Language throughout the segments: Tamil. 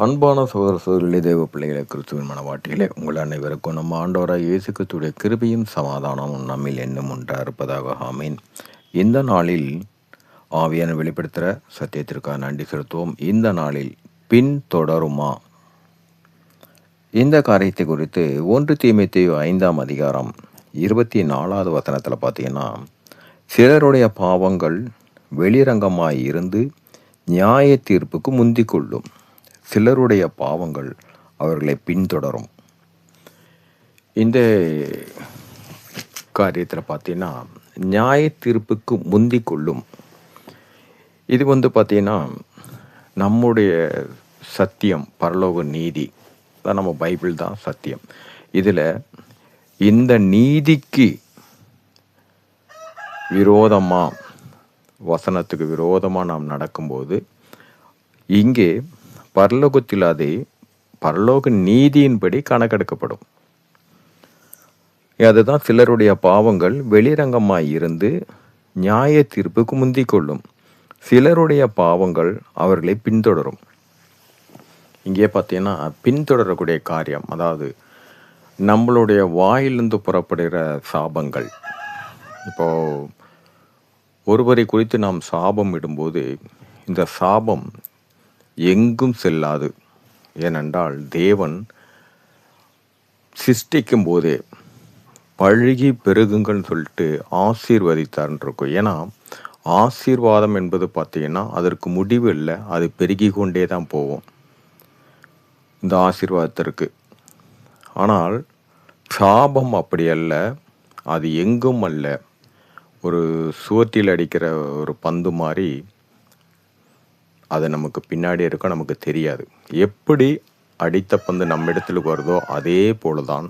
அன்பான சகோதர சகோதரிகளே, தேவ பிள்ளைகளை, கிறிஸ்துவின் மனவாட்டிகளே, உங்கள் அனைவருக்கும் நம்ம ஆண்டவராய் இயேசு கிறிஸ்துவுடைய கிருபையும் சமாதானமும் நம்மில் என்னும் ஒன்றா இருப்பதாக. ஆமீன். இந்த நாளில் ஆவியான வெளிப்படுத்துகிற சத்தியத்திற்காக நன்றி செலுத்துவோம். இந்த நாளில் பின்தொடருமா இந்த காரியத்தை குறித்து 1 தீமோத்தேயு 5ஆம் அதிகாரம் 24வது வசனத்தில் பார்த்தீங்கன்னா, சிலருடைய பாவங்கள் வெளிரங்கமாய் இருந்து நியாய தீர்ப்புக்கு முந்திக் கொள்ளும், சிலருடைய பாவங்கள் அவர்களை பின்தொடரும். இந்த காரியத்தில் பார்த்தீங்கன்னா, நியாய தீர்ப்புக்கு முந்திக் கொள்ளும். இது பார்த்தீங்கன்னா, நம்முடைய சத்தியம், பரலோக நீதி தான், நம்ம பைபிள் தான் சத்தியம். இதில் இந்த நீதிக்கு விரோதமாக, வசனத்துக்கு விரோதமாக நாம் நடக்கும்போது, இங்கே பரலோகத்தில் அது பரலோக நீதியின்படி கணக்கெடுக்கப்படும். அதுதான் சிலருடைய பாவங்கள் வெளிரங்கமாய் இருந்து நியாய தீர்ப்புக்கு முந்திக் கொள்ளும், சிலருடைய பாவங்கள் அவர்களை பின்தொடரும். இங்கே பார்த்தீங்கன்னா, பின்தொடரக்கூடிய காரியம், அதாவது நம்மளுடைய வாயிலிருந்து புறப்படுகிற சாபங்கள். இப்போது ஒருவரை குறித்து நாம் சாபம் இடும்போது இந்த சாபம் எங்கும் செல்லாது. ஏனென்றால் தேவன் சிருஷ்டிக்கும் போதே பழுகி பெருகுங்கள்னு சொல்லிட்டு ஆசீர்வதித்தார்ன்னு இருக்கும். ஏன்னா ஆசீர்வாதம் என்பது பார்த்தீங்கன்னா அதற்கு முடிவு இல்லை, அது பெருகி கொண்டே தான் போகும் இந்த ஆசீர்வாதத்திற்கு. ஆனால் சாபம் அப்படி அல்ல, அது எங்கும் அல்ல. ஒரு சுவற்றில் அடிக்கிற ஒரு பந்து மாதிரி அது நமக்கு பின்னாடி இருக்க, நமக்கு தெரியாது. எப்படி அடித்த பந்து நம்ம இடத்துக்கு வருதோ அதே போல தான்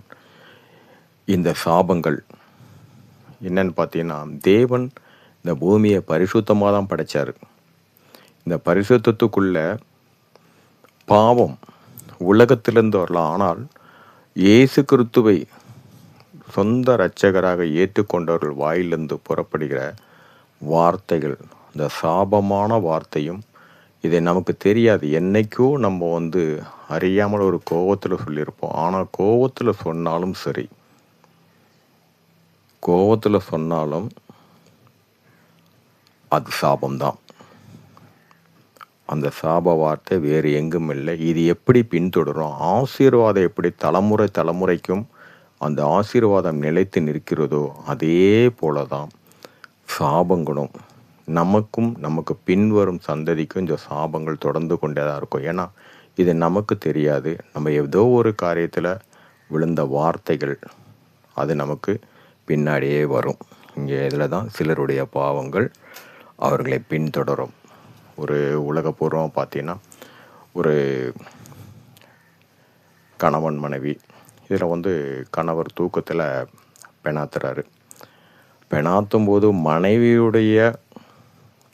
இந்த சாபங்கள். என்னன்னு பார்த்தீங்கன்னா, தேவன் இந்த பூமியை பரிசுத்தமாக தான் படைச்சார். இந்த பரிசுத்தத்துக்குள்ள பாவம் உலகத்திலிருந்து வரலாம். ஆனால் இயேசு கிறிஸ்துவை சொந்த இரட்சகராக ஏற்றுக்கொண்டவர்கள் வாயிலிருந்து புறப்படுகிற வார்த்தைகள், இந்த சாபமான வார்த்தையும், இதை நமக்கு தெரியாது. என்னைக்கோ நம்ம அறியாமல் ஒரு கோபத்தில் சொல்லியிருப்போம். ஆனால் கோபத்தில் சொன்னாலும் சரி, கோபத்தில் சொன்னாலும் அது சாபம்தான். அந்த சாப வார்த்தை வேறு எங்கும் இல்லை. இது எப்படி பின்தொடரும்? ஆசீர்வாதம் எப்படி தலைமுறை தலைமுறைக்கும் அந்த ஆசீர்வாதம் நிலைத்து நிற்கிறதோ அதே போல தான் சாபங்களும் நமக்கும் நமக்கு பின்வரும் சந்ததிக்கும் இந்த சாபங்கள் தொடர்ந்து கொண்டே தான் இருக்கும். ஏன்னா இது நமக்கு தெரியாது. நம்ம ஏதோ ஒரு காரியத்தில் விழுந்த வார்த்தைகள் அது நமக்கு பின்னாடியே வரும். இங்கே இதில் தான் சிலருடைய பாவங்கள் அவர்களை பின்தொடரும். ஒரு உலகப்பூர்வமாக பார்த்தீங்கன்னா, ஒரு கணவன் மனைவி, இதில் கணவர் தூக்கத்தில் பெணாத்துறாரு. பெணாத்தும் போது மனைவியுடைய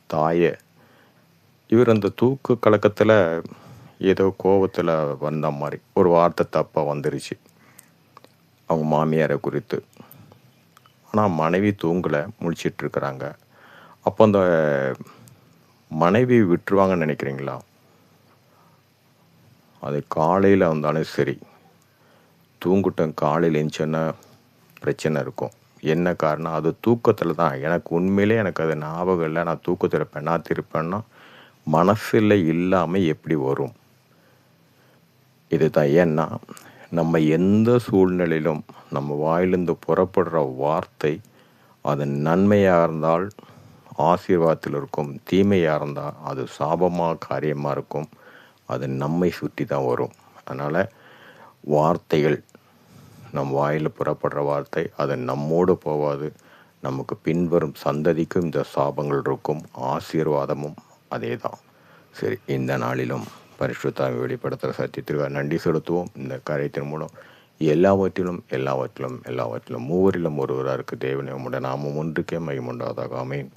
தாயை இவர் அந்த தூக்கு கலக்கத்தில் ஏதோ கோபத்தில் வந்த மாதிரி ஒரு வார்த்தை தப்பாக வந்துருச்சு அவங்க மாமியாரை குறித்து. ஆனால் மனைவி தூங்கலை, முழிச்சிட்ருக்குறாங்க. அப்போ அந்த மனைவி விட்டுருவாங்கன்னு நினைக்கிறீங்களா? அது காலையில் வந்தாலும் சரி, தூங்கிட்டேன், காலையில் எழுந்தோன்னா பிரச்சனை இருக்கும். என்ன காரணம்? அது தூக்கத்தில் தான். எனக்கு உண்மையிலே எனக்கு அது ஞாபகம் இல்லை, நான் தூக்கத்தில் பெண்ணாத்திருப்பேன்னா மனசில் இல்லாமல் எப்படி வரும்? இதுதான். ஏன்னா நம்ம எந்த சூழ்நிலையிலும் நம்ம வாயிலிருந்து புறப்படுற வார்த்தை அது நன்மையாக இருந்தால் ஆசீர்வாதத்தில் இருக்கும், தீமையாக இருந்தால் அது சாபமாக காரியமாக இருக்கும். அது நம்மை சுற்றி தான் வரும். அதனால் வார்த்தைகள், நம் வாயில் புறப்படுற வார்த்தை அது நம்மோடு போகாது, நமக்கு பின்வரும் சந்ததிக்கும் இந்த சாபங்கள் இருக்கும், ஆசீர்வாதமும் அதே தான். சரி, இந்த நாளிலும் பரிசுத்தாவை வெளிப்படுத்துகிற சத்தியத்திற்கு நன்றி செலுத்துவோம். இந்த காரியத்தின் மூலம் எல்லாவற்றிலும் எல்லாவற்றிலும் எல்லாவற்றிலும் மூவரிலும் ஒருவராக இருக்குது தேவனே, உம்முடைய நாமம் ஒன்றுக்கே மகிமை உண்டாவதாக. ஆமென்.